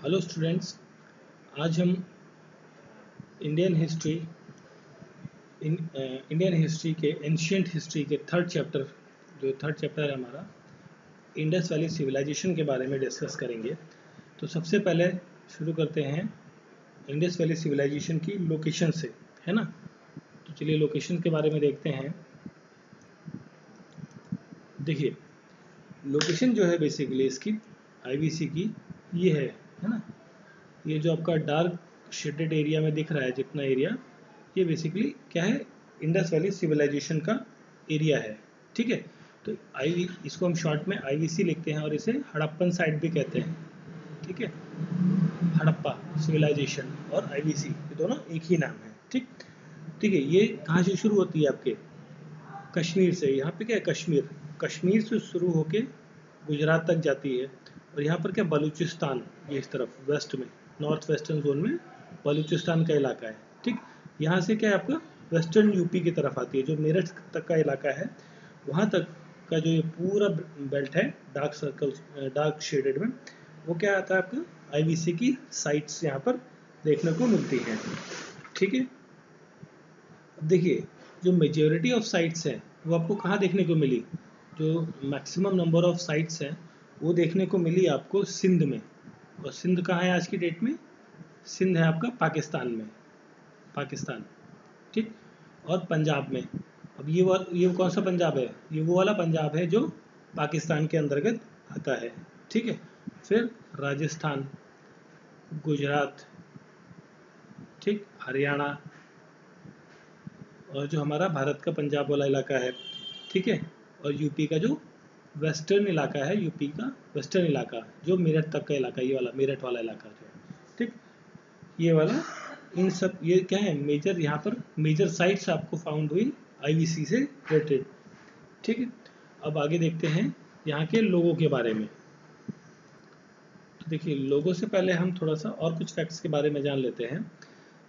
Hello students, आज हम Indian history के एंशियंट हिस्ट्री के थर्ड चैप्टर है हमारा इंडस वैली सिविलाइजेशन के बारे में डिस्कस करेंगे। तो सबसे पहले शुरू करते हैं इंडस वैली सिविलाइजेशन की लोकेशन से, है ना। तो चलिए लोकेशन के बारे में देखते हैं। देखिए लोकेशन जो है बेसिकली इसकी आईवीसी की ये है ना। ये जो आपका डार्क शेडेड एरिया में दिख रहा है जितना एरिया, ये बेसिकली क्या है, इंडस वैली सिविलाइजेशन का एरिया है। ठीक है, तो इसको हम शॉर्ट में आईवीसी लिखते हैं और इसे हड़प्पन साइट भी कहते हैं। ठीक है, हड़प्पा सिविलाइजेशन और आईवीसी ये दोनों एक ही नाम है। ठीक ठीक है, ये कहाँ से शुरू होती है आपके कश्मीर से। यहाँ पे क्या है, कश्मीर से शुरू होके गुजरात तक जाती है। और यहाँ पर क्या बलूचिस्तान, ये इस तरफ वेस्ट में नॉर्थ वेस्टर्न जोन में बलूचिस्तान का इलाका है। ठीक, यहाँ से क्या है आपका वेस्टर्न यूपी की तरफ आती है। जो मेरठ तक का इलाका है वहाँ तक का जो ये पूरा बेल्ट है डार्क शेडेड में, वो क्या आता है आपका आईवीसी की साइट्स यहाँ पर देखने को मिलती हैं। ठीक है, अब देखिए जो मेजॉरिटी ऑफ साइट्स हैं वो आपको कहाँ देखने को मिली, जो मैक्सिमम नंबर ऑफ साइट्स हैं वो देखने को मिली आपको सिंध में। और सिंध कहाँ है आज की डेट में, सिंध है आपका पाकिस्तान में, पाकिस्तान। ठीक, और पंजाब में। अब ये कौन सा पंजाब है, ये वो वाला पंजाब है जो पाकिस्तान के अंतर्गत आता है। ठीक है, फिर राजस्थान, गुजरात, ठीक, हरियाणा, और जो हमारा भारत का पंजाब वाला इलाका है। ठीक है, और यूपी का जो वेस्टर्न इलाका है, यूपी का वेस्टर्न इलाका जो मेरठ तक का इलाका, ये वाला मेरठ वाला इलाका जो है। ठीक, ये वाला, इन सब ये क्या है मेजर, यहाँ पर मेजर साइट्स आपको फाउंड हुई आईवीसी से रिलेटेड। ठीक है, अब आगे देखते हैं यहाँ के लोगों के बारे में। तो देखिए लोगों से पहले हम थोड़ा सा और कुछ फैक्ट्स के बारे में जान लेते हैं।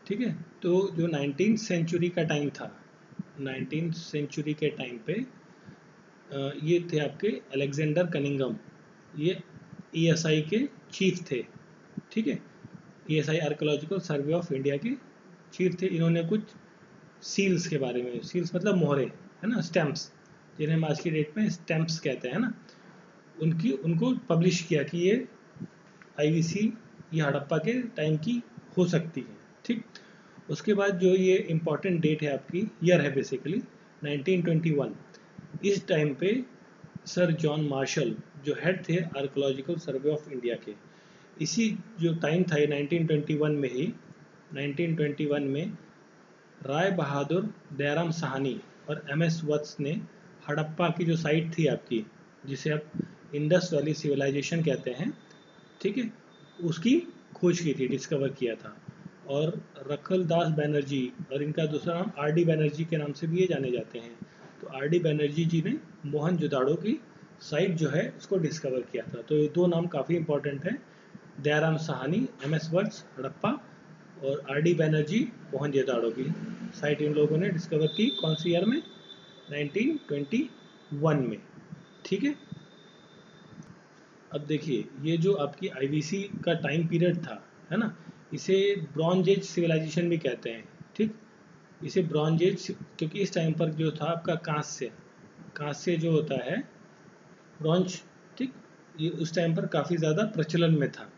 ठीक है, तो जो 19th सेंचुरी का टाइम था, 19th सेंचुरी के टाइम पे ये थे आपके अलेक्जेंडर कनिंगम, ये ईएसआई के चीफ थे। ठीक है, ESI archaeological survey of India के चीफ थे। इन्होंने कुछ सील्स के बारे में, सील्स मतलब मोहरे, है ना, स्टैम्प्स, जिन्हें हम आज की डेट में स्टैम्प्स कहते हैं ना, उनको पब्लिश किया कि ये आईवीसी ये हड़प्पा के टाइम की हो सकती है। ठीक, उसके बाद जो ये इम्पॉर्टेंट डेट है आपकी, ईयर है बेसिकली 1921। इस टाइम पे सर जॉन मार्शल जो हेड थे आर्कोलॉजिकल सर्वे ऑफ इंडिया के, इसी जो टाइम था ये 1921 में ही, 1921 में राय बहादुर, दयाराम साहनी और एमएस वत्स ने हड़प्पा की जो साइट थी आपकी, जिसे आप इंडस वैली सिविलाइजेशन कहते हैं, ठीक है, उसकी खोज की थी, डिस्कवर किया था। और रखल दास बैनर्जी, और इनका दूसरा नाम आर डी बैनर्जी के नाम से भी ये जाने जाते हैं। तो आर डी बैनर्जी जी ने मोहनजोदाड़ो की साइट जो है उसको डिस्कवर किया था। तो ये दो नाम काफ़ी इंपॉर्टेंट हैं, दयाराम साहनी एमएस वत्स हड़प्पा, और आर डी बैनर्जी मोहनजोदाड़ो की साइट इन लोगों ने डिस्कवर की। कौन सी ईयर में, 1921 में। ठीक है, अब देखिए ये जो आपकी आईवीसी का टाइम पीरियड था, है ना, इसे ब्रॉन्ज एज सिविलाइजेशन भी कहते हैं। ठीक, इसे ब्रॉन्ज एज क्योंकि इस टाइम पर जो था आपका कांस्य जो होता है ब्रॉन्ज, ठीक, ये उस टाइम पर काफ़ी ज़्यादा प्रचलन में था।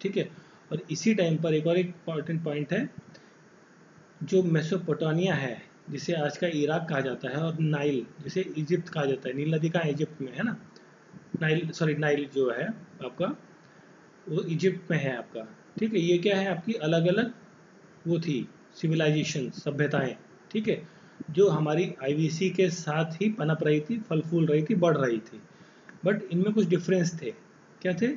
ठीक है, और इसी टाइम पर एक और इम्पॉर्टेंट पॉइंट है, जो मेसोपोटामिया है जिसे आज का इराक कहा जाता है, और नाइल जिसे इजिप्ट कहा जाता है, नील नदी का इजिप्ट में है ना, नाइल जो है आपका वो इजिप्ट में है आपका। ठीक है, ये क्या है आपकी अलग अलग वो थी सिविलाइजेशन, सभ्यताएं। ठीक है, जो हमारी आईवीसी के साथ ही पनप रही थी, फल फूल रही थी, बढ़ रही थी। बट इनमें कुछ डिफरेंस थे। क्या थे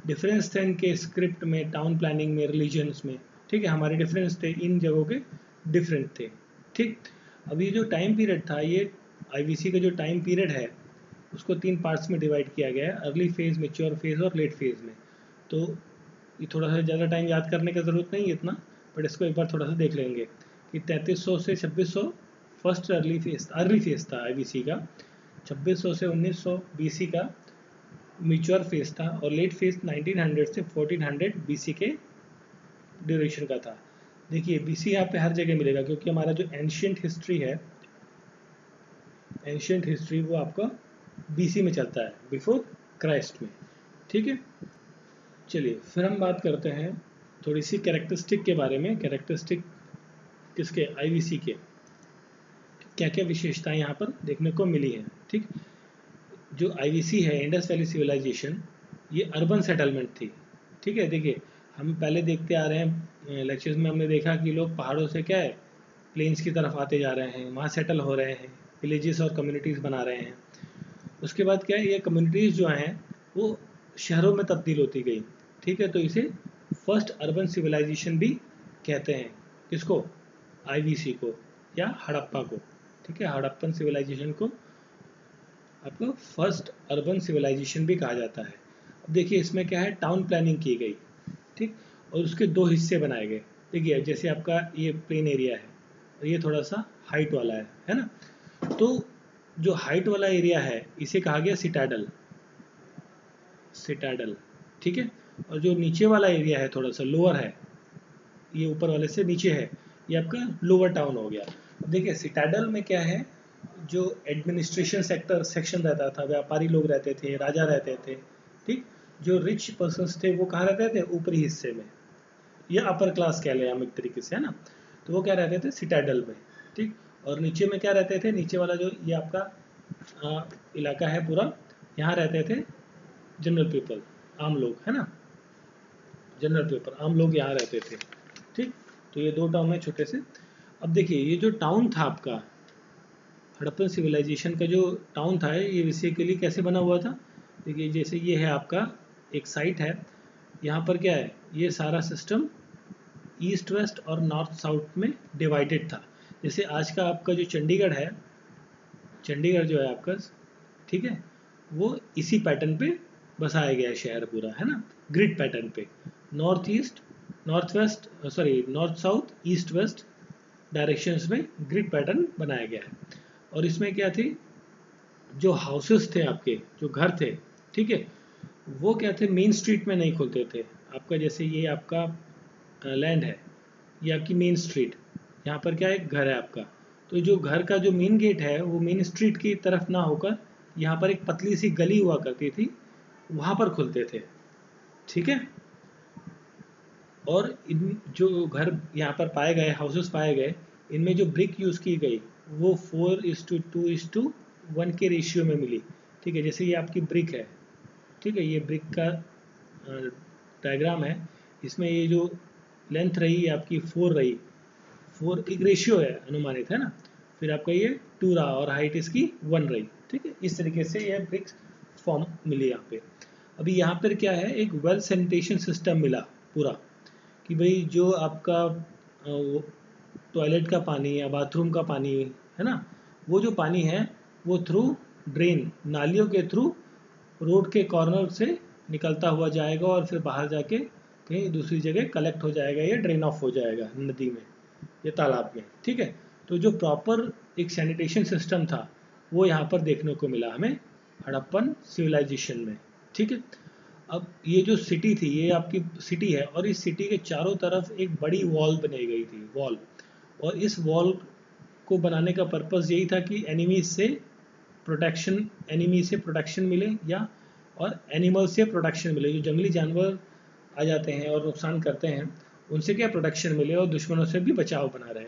डिफरेंस थे इनके स्क्रिप्ट में, टाउन प्लानिंग में, रिलीजन्स में। ठीक है, हमारे डिफरेंस थे, इन जगहों के डिफरेंट थे। ठीक, अब ये जो टाइम पीरियड था, ये आईवीसी का जो टाइम पीरियड है उसको 3 पार्ट्स में डिवाइड किया गया है, अर्ली फेज, मेच्योर फेज और लेट फेज में। तो ये थोड़ा सा ज़्यादा टाइम याद करने की ज़रूरत नहीं है इतना, बट इसको एक बार थोड़ा सा देख लेंगे कि 3300 से 2600 फर्स्ट अर्ली फेज था आईवीसी का, 2600 से 1900 बीसी का म्यूचुअल फेज था, और लेट फेज 1900 से 1400 बीसी के ड्यूरेशन का था। देखिए बीसी यहाँ पे हर जगह मिलेगा, क्योंकि हमारा जो एंशियंट हिस्ट्री है, एंशियंट हिस्ट्री वो आपका बीसी में चलता है, बिफोर क्राइस्ट में। ठीक है, चलिए फिर हम बात करते हैं थोड़ी सी कैरेक्टरिस्टिक के बारे में। कैरेक्टरिस्टिक किसके? आईवीसी के। क्या क्या विशेषताएं यहाँ पर देखने को मिली हैं। ठीक, जो आईवीसी है, इंडस वैली सिविलाइजेशन, ये अर्बन सेटलमेंट थी। ठीक है, देखिए हम पहले देखते आ रहे हैं लेक्चर्स में, हमने देखा कि लोग पहाड़ों से क्या है प्लेन्स की तरफ आते जा रहे हैं, वहाँ सेटल हो रहे हैं, विलेजेस और कम्युनिटीज़ बना रहे हैं। उसके बाद क्या है, ये कम्युनिटीज़ जो हैं वो शहरों में तब्दील होती गई। ठीक है, तो इसे फर्स्ट अर्बन सिविलाइजेशन भी कहते हैं। किसको? आईवीसी को या हड़प्पा को। ठीक है, हड़प्पन सिविलाइजेशन को आपको फर्स्ट अर्बन सिविलाइजेशन भी कहा जाता है। अब देखिए इसमें क्या है, टाउन प्लानिंग की गई। ठीक, और उसके दो हिस्से बनाए गए। देखिए जैसे आपका ये प्लेन एरिया है और ये थोड़ा सा हाइट वाला है ना। तो जो हाइट वाला एरिया है इसे कहा गया सिटाडल, सिटाडल। ठीक है, और जो नीचे वाला एरिया है थोड़ा सा लोअर है, ये ऊपर वाले से नीचे है, ये आपका लोअर टाउन हो गया। अब देखिए सिटाडल में क्या है, जो एडमिनिस्ट्रेशन सेक्शन रहता था, व्यापारी लोग रहते थे, राजा रहते थे। ठीक, जो रिच पर्सन्स थे वो कहाँ रहते थे? ऊपरी हिस्से में, या अपर क्लास कह लें हम एक तरीके से, है ना। तो वो क्या रहते थे? सिटाडल में। ठीक, और नीचे में क्या रहते थे? नीचे वाला जो ये आपका इलाका है पूरा, यहाँ रहते थे जनरल पीपल, आम लोग, है ना। जनरल पीपल, आम लोग यहाँ रहते थे। ठीक, तो ये दो टाउन है छोटे से। अब देखिए ये जो टाउन था आपका, हड़प्पन सिविलाइजेशन का जो टाउन था, ये बेसिकली कैसे बना हुआ था? देखिए जैसे ये है आपका एक साइट है, यहाँ पर क्या है, ये सारा सिस्टम ईस्ट वेस्ट और नॉर्थ साउथ में डिवाइडेड था। जैसे आज का आपका जो चंडीगढ़ है, चंडीगढ़ जो है आपका, ठीक है, वो इसी पैटर्न पे बसाया गया है शहर पूरा, है ना, ग्रिड पैटर्न पे। North east, north west, sorry north south, east west directions में ग्रिड पैटर्न बनाया गया है। और इसमें क्या थी, जो हाउसेस थे आपके, जो घर थे, ठीक है, वो क्या थे, मेन स्ट्रीट में नहीं खुलते थे। आपका जैसे ये आपका लैंड है, ये आपकी मेन स्ट्रीट, यहाँ पर क्या है, घर है आपका, तो जो घर का जो मेन गेट है वो मेन स्ट्रीट की तरफ ना होकर यहाँ पर एक पतली सी गली हुआ करती थी, वहाँ पर खुलते थे। ठीक है, और इन जो घर यहाँ पर पाए गए, हाउसेस पाए गए, इनमें जो ब्रिक यूज़ की गई वो 4:2:1 के रेशियो में मिली। ठीक है, जैसे ये आपकी ब्रिक है, ठीक है, ये ब्रिक का डायग्राम है, इसमें ये जो लेंथ रही है आपकी 4 रही, 4 एक रेशियो है अनुमानित, है ना। फिर आपका ये 2 रहा और हाइट इसकी 1 रही। ठीक है, इस तरीके से यह ब्रिक्स फॉर्म मिली यहाँ पे। अभी यहाँ पर क्या है, एक वेल सैनिटेशन सिस्टम मिला पूरा, कि भाई जो आपका टॉयलेट का पानी या बाथरूम का पानी है ना, वो जो पानी है वो थ्रू ड्रेन, नालियों के थ्रू रोड के कॉर्नर से निकलता हुआ जाएगा और फिर बाहर जाके कहीं दूसरी जगह कलेक्ट हो जाएगा या ड्रेन ऑफ हो जाएगा नदी में या तालाब में। ठीक है, तो जो प्रॉपर एक सैनिटेशन सिस्टम था वो यहाँ पर देखने को मिला हमें हड़प्पन सिविलाइजेशन में। ठीक है, अब ये जो सिटी थी, ये आपकी सिटी है, और इस सिटी के चारों तरफ एक बड़ी वॉल बनाई गई थी, वॉल। और इस वॉल को बनाने का पर्पस यही था कि एनिमीज से प्रोटेक्शन, एनिमी से प्रोटेक्शन मिले, या और एनिमल से प्रोटेक्शन मिले, जो जंगली जानवर आ जाते हैं और नुकसान करते हैं उनसे क्या प्रोटेक्शन मिले, और दुश्मनों से भी बचाव बना रहे।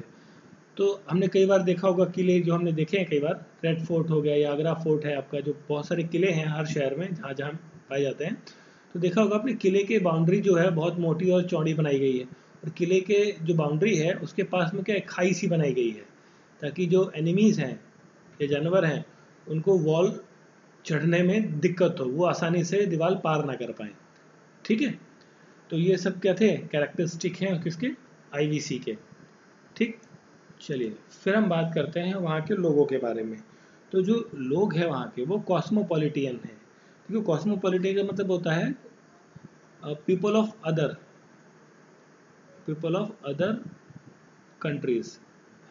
तो हमने कई बार देखा होगा किले जो हमने देखे हैं कई बार, रेड फोर्ट हो गया या आगरा फोर्ट है आपका, जो बहुत सारे किले हैं हर शहर में जहाँ जहाँ पाए जाते हैं। तो देखा होगा आपने, किले के बाउंड्री जो है बहुत मोटी और चौड़ी बनाई गई है, और किले के जो बाउंड्री है उसके पास में क्या एक खाई सी बनाई गई है, ताकि जो एनिमीज़ हैं या जानवर हैं उनको वॉल चढ़ने में दिक्कत हो, वो आसानी से दीवार पार ना कर पाए। ठीक है, तो ये सब क्या थे, कैरेक्टरिस्टिक हैं किसके, आईवीसी के। ठीक, चलिए फिर हम बात करते हैं वहाँ के लोगों के बारे में। तो जो लोग हैं वहाँ के वो कॉस्मोपॉलिटियन हैं। ठीक है, कॉस्मोपॉलिटियन का मतलब होता है people of other, people of other countries,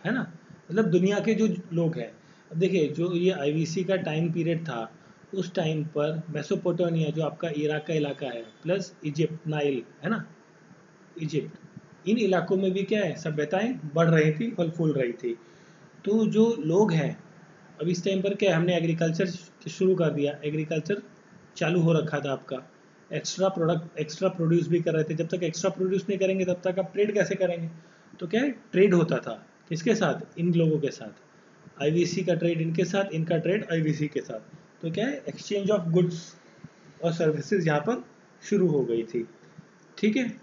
है ना, मतलब दुनिया के जो लोग हैं। अब देखिए जो ये आईवीसी का टाइम पीरियड था उस टाइम पर मेसोपोटामिया जो आपका इराक का इलाका है प्लस इजिप्ट नाइल है ना, इजिप्ट, इन इलाकों में भी क्या है सभ्यताएं बढ़ रही थी, फल फूल रही थी। तो जो लोग हैं अब इस टाइम पर क्या है, हमने एग्रीकल्चर शुरू कर दिया, एग्रीकल्चर चालू हो रखा था आपका, एक्स्ट्रा प्रोडक्ट एक्स्ट्रा प्रोड्यूस भी कर रहे थे। जब तक एक्स्ट्रा प्रोड्यूस नहीं करेंगे तब तक आप ट्रेड कैसे करेंगे? तो क्या है ट्रेड होता था किसके साथ, इन लोगों के साथ, आईवीसी का ट्रेड इनके साथ, इनका ट्रेड आईवीसी के साथ। तो क्या है एक्सचेंज ऑफ गुड्स और सर्विसेज यहाँ पर शुरू हो गई थी। ठीक है,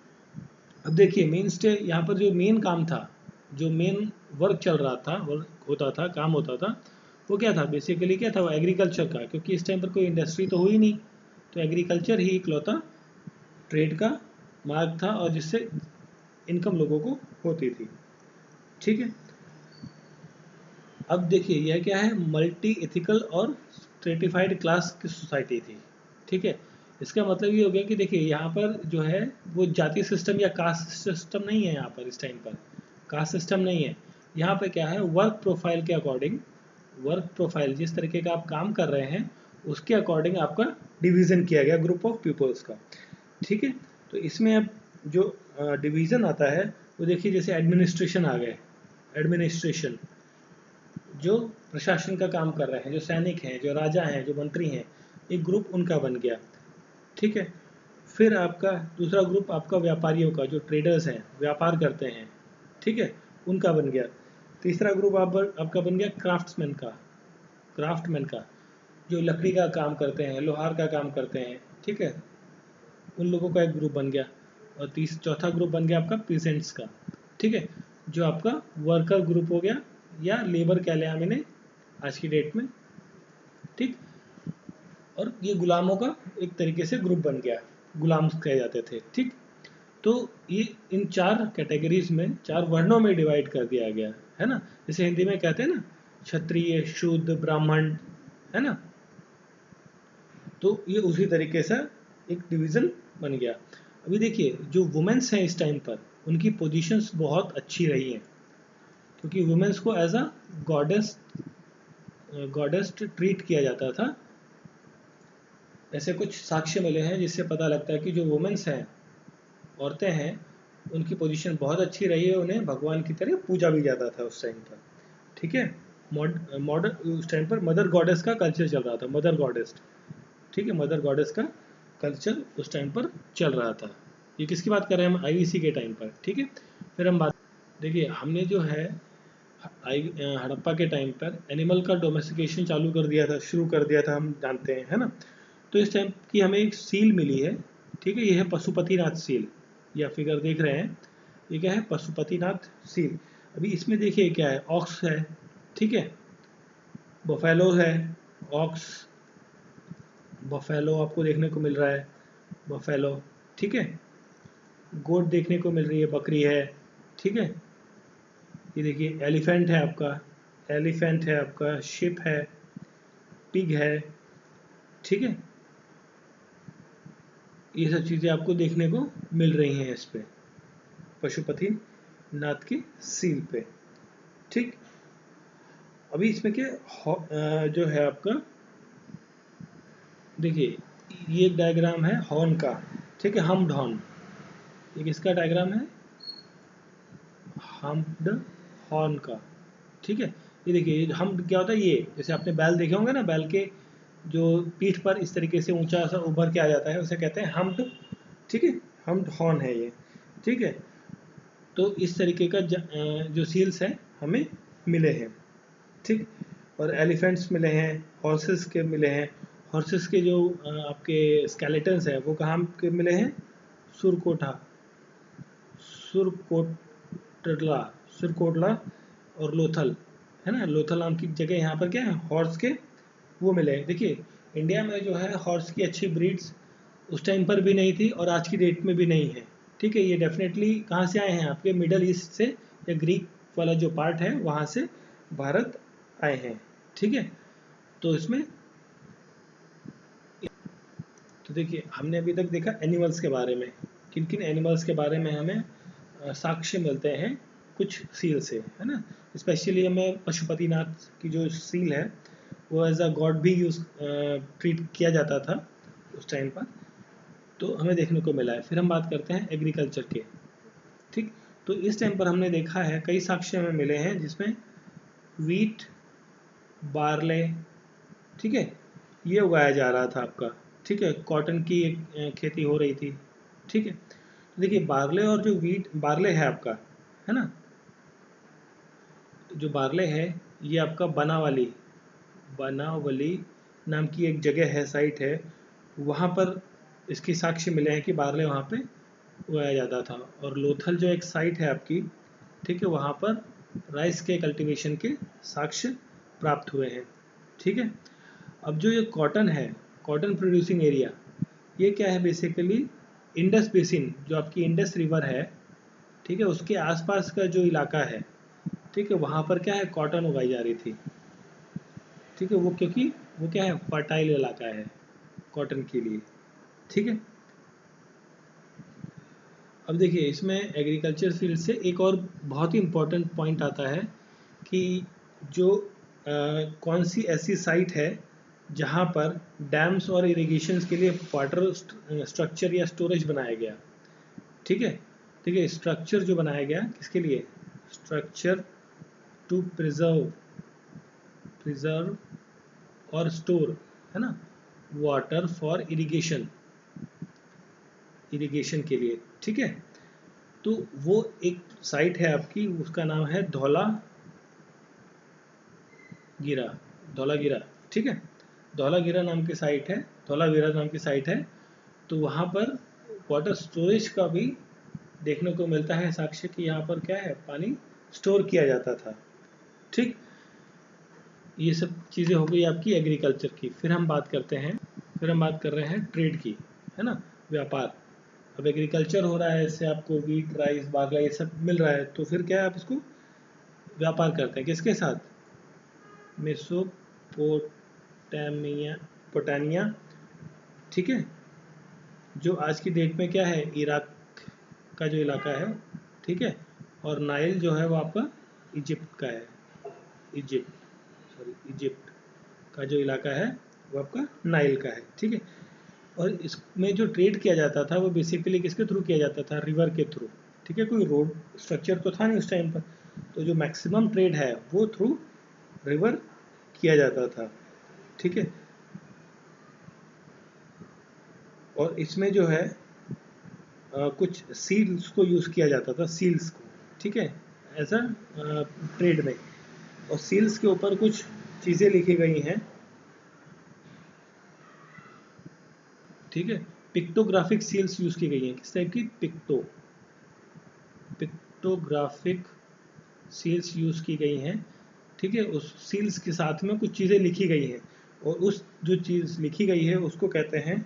अब देखिए मेन स्टे यहाँ पर जो मेन काम था, जो मेन वर्क चल रहा था, वर्क होता था, काम होता था, वो क्या था बेसिकली, क्या था वो एग्रीकल्चर का, क्योंकि इस टाइम पर कोई इंडस्ट्री तो हुई नहीं, तो एग्रीकल्चर ही इकलौता ट्रेड का मार्ग था और जिससे इनकम लोगों को होती थी। ठीक है, अब देखिए यह क्या है, मल्टी एथिकल और स्ट्रेटिफाइड क्लास की सोसाइटी थी। ठीक है, इसका मतलब ये हो गया कि देखिए यहाँ पर जो है वो जाति सिस्टम या कास्ट सिस्टम नहीं है, यहाँ पर इस टाइम पर कास्ट सिस्टम नहीं है। यहाँ पर क्या है वर्क प्रोफाइल के अकॉर्डिंग, वर्क प्रोफाइल जिस तरीके का आप काम कर रहे हैं उसके अकॉर्डिंग आपका डिवीजन किया गया ग्रुप ऑफ पीपल्स का। ठीक है, तो इसमें अब जो डिवीजन आता है वो देखिए जैसे एडमिनिस्ट्रेशन आ गए, एडमिनिस्ट्रेशन जो प्रशासन का काम कर रहे हैं, जो सैनिक हैं, जो राजा हैं, जो मंत्री हैं, एक ग्रुप उनका बन गया। ठीक है, फिर आपका दूसरा ग्रुप आपका व्यापारियों का, जो ट्रेडर्स हैं व्यापार करते हैं, ठीक है, उनका बन गया। तीसरा ग्रुप आपका बन गया क्राफ्ट्समैन का, क्राफ्टमैन का जो लकड़ी का काम करते हैं, लोहार का काम करते हैं, ठीक है, उन लोगों का एक ग्रुप बन गया। और चौथा ग्रुप बन गया आपका पीसेंट्स का। ठीक है, जो आपका वर्कर ग्रुप हो गया या लेबर कह लिया मैंने आज की डेट में। ठीक, और ये गुलामों का एक तरीके से ग्रुप बन गया, गुलाम कहे जाते थे। ठीक, तो ये इन चार कैटेगरीज में, चार वर्णों में डिवाइड कर दिया गया है ना, जैसे हिंदी में कहते हैं ना क्षत्रिय, शूद्र, ब्राह्मण, है ना, तो ये उसी तरीके से एक डिवीजन बन गया। अभी देखिए जो वुमेन्स हैं इस टाइम पर उनकी पोजीशंस बहुत अच्छी रही हैं, क्योंकि वुमेन्स को as a goddess goddess treat किया जाता था। ऐसे कुछ साक्ष्य मिले हैं जिससे पता लगता है कि जो वुमेन्स हैं, औरतें हैं, उनकी पोजीशन बहुत अच्छी रही है, उन्हें भगवान की तरह पूजा भी जाता था उस टाइम पर। ठीक है, मॉडर्न उस टाइम पर मदर गॉडेस का कल्चर चल रहा था, मदर गॉडेस। ठीक है, मदर गॉडेस का कल्चर उस टाइम पर चल रहा था। ये किसकी बात कर रहे हैं हम, आईवीसी के टाइम पर। ठीक है, फिर हम बात देखिए हमने जो है हड़प्पा के टाइम पर एनिमल का डोमेस्टिकेशन चालू कर दिया था, शुरू कर दिया था, हम जानते हैं, है ना। तो इस टाइम की हमें एक सील मिली है। ठीक है, ये है पशुपतिनाथ सील, या फिगर देख रहे हैं, ये क्या है पशुपतिनाथ सील। अभी इसमें देखिए क्या है, ऑक्स है, ठीक है, बफेलो है, ऑक्स, बफेलो आपको देखने को मिल रहा है, बफेलो, ठीक है, गोट देखने को मिल रही है, बकरी है, ठीक है, ये देखिए एलिफेंट है आपका, एलिफेंट है आपका, शिप है, पिग है, ठीक है, ये सब चीज़ें आपको देखने को मिल रही हैं इस पे पशुपति नाथ की सील पे। ठीक, अभी इसमें क्या जो है आपका देखिए ये डायग्राम है हॉर्न का, ठीक है, हम्प्ड हॉर्न, ये किसका डायग्राम है, हम्प्ड हॉर्न का। ठीक है, ये देखिए हम्प्ड क्या होता है, ये जैसे आपने बैल देखे होंगे ना, बैल के जो पीठ पर इस तरीके से ऊंचा सा उभर के आ जाता है उसे कहते हैं हम्प्ड। ठीक है, हम्प्ड हॉर्न है ये। ठीक है, तो इस तरीके का जो सील्स हैं हमें मिले हैं। ठीक, और एलिफेंट्स मिले हैं, हॉर्सेस के मिले हैं, हॉर्सेस के जो आपके स्केलेटन्स हैं वो कहाँ के मिले हैं, सुरकोटा, सुरकोटला, सुरकोटला और लोथल, है ना, लोथल नाम की जगह यहाँ पर क्या है हॉर्स के वो मिले हैं। देखिए इंडिया में जो है हॉर्स की अच्छी ब्रीड्स उस टाइम पर भी नहीं थी और आज की डेट में भी नहीं है। ठीक है, ये डेफिनेटली कहाँ से आए हैं, आपके मिडल ईस्ट से या ग्रीक वाला जो पार्ट है वहाँ से भारत आए हैं। ठीक है, तो इसमें तो देखिए हमने अभी तक देखा एनिमल्स के बारे में, किन किन एनिमल्स के बारे में हमें साक्ष्य मिलते हैं कुछ सील से, है ना। स्पेशली हमें पशुपतिनाथ की जो सील है वो एज अ गॉड भी यूज ट्रीट किया जाता था उस टाइम पर, तो हमें देखने को मिला है। फिर हम बात करते हैं एग्रीकल्चर के, ठीक। तो इस टाइम पर हमने देखा है कई साक्ष्य हमें मिले हैं जिसमें वीट, बार्ले, ठीक है, ये उगाया जा रहा था आपका, ठीक है। कॉटन की खेती हो रही थी, ठीक है। तो देखिए बार्ले और जो वीट, बार्ले है आपका, है ना, जो बार्ले है ये आपका बनावली नाम की एक जगह है, साइट है, वहाँ पर इसकी साक्ष्य मिले हैं कि बार्ले वहाँ पे उगाया जाता था। और लोथल जो एक साइट है आपकी, ठीक है, वहाँ पर राइस के कल्टीवेशन के साक्ष्य प्राप्त हुए हैं, ठीक है। अब जो ये कॉटन है, कॉटन प्रोड्यूसिंग एरिया, ये क्या है बेसिकली, इंडस बेसिन, जो आपकी इंडस रिवर है, ठीक है, उसके आसपास का जो इलाका है, ठीक है, वहाँ पर क्या है, कॉटन उगाई जा रही थी, ठीक है। वो क्योंकि वो क्या है, फर्टाइल इलाका है कॉटन के लिए, ठीक है। अब देखिए इसमें एग्रीकल्चर फील्ड से एक और बहुत ही इम्पोर्टेंट पॉइंट आता है कि जो कौन सी ऐसी साइट है जहाँ पर डैम्स और इरिगेशंस के लिए वाटर स्ट्रक्चर या स्टोरेज बनाया गया, ठीक है। ठीक है, स्ट्रक्चर जो बनाया गया किसके लिए, स्ट्रक्चर टू प्रिजर्व और स्टोर, है ना, वाटर फॉर इरिगेशन के लिए, ठीक है। तो वो एक साइट है आपकी, उसका नाम है धौलागिरा, ठीक है। धौलागिरा नाम की साइट है, धौलावीरा नाम की साइट है। तो वहाँ पर वाटर स्टोरेज का भी देखने को मिलता है साक्ष्य कि यहाँ पर क्या है, पानी स्टोर किया जाता था, ठीक। ये सब चीज़ें हो गई आपकी एग्रीकल्चर की। फिर हम बात कर रहे हैं ट्रेड की, है ना, व्यापार। अब एग्रीकल्चर हो रहा है, इससे आपको वीट, राइस, बाजरा ये सब मिल रहा है, तो फिर क्या है, आप इसको व्यापार करते हैं किसके साथ, पोटानिया, ठीक है, जो आज की डेट में क्या है, इराक का जो इलाका है, ठीक है। और नाइल जो है वो आपका इजिप्ट का है, इजिप्ट का जो इलाका है वो आपका नाइल का है, ठीक है। और इसमें जो ट्रेड किया जाता था वो बेसिकली किसके थ्रू किया जाता था, रिवर के थ्रू, ठीक है। कोई रोड स्ट्रक्चर तो था नहीं उस टाइम पर, तो जो मैक्सिमम ट्रेड है वो थ्रू रिवर किया जाता था, ठीक है। और इसमें जो है कुछ सील्स को यूज़ किया जाता था, सील्स को, ठीक है, एज अ ट्रेड में। और सील्स के ऊपर कुछ चीज़ें लिखी गई हैं, ठीक है। पिक्टोग्राफिक सील्स यूज़ की गई हैं, किस टाइप की, पिक्टोग्राफिक सील्स यूज़ की गई हैं, ठीक है। उस सील्स के साथ में कुछ चीज़ें लिखी गई हैं, और उस जो चीज़ लिखी गई है उसको कहते हैं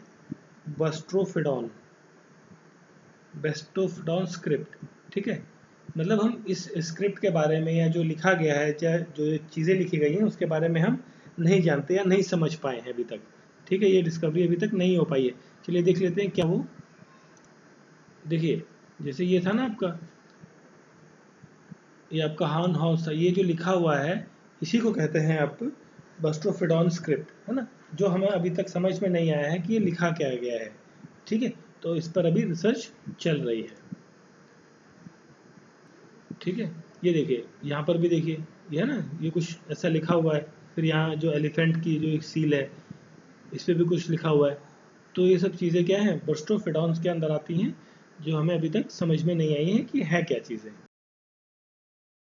बेस्टोफिडॉन स्क्रिप्ट, ठीक है। मतलब हम इस स्क्रिप्ट के बारे में या जो लिखा गया है, चाहे जो चीज़ें लिखी गई हैं उसके बारे में हम नहीं जानते या नहीं समझ पाए हैं अभी तक, ठीक है। ये डिस्कवरी अभी तक नहीं हो पाई है। चलिए देख लेते हैं क्या वो, देखिए जैसे ये था ना आपका, ये आपका हान हाउस था, ये जो लिखा हुआ है इसी को कहते हैं आप बस्ट्रोफिडॉन स्क्रिप्ट, है ना, जो हमें अभी तक समझ में नहीं आया है कि ये लिखा क्या गया है, ठीक है। तो इस पर अभी रिसर्च चल रही है, ठीक है। ये देखिए यहाँ पर भी देखिए, ये है ना, ये कुछ ऐसा लिखा हुआ है। फिर यहाँ जो एलिफेंट की जो एक सील है, इस पर भी कुछ लिखा हुआ है। तो ये सब चीज़ें क्या हैं, बस्ट्रोफिडॉन्स के अंदर आती हैं, जो हमें अभी तक समझ में नहीं आई हैं कि है क्या चीज़ें।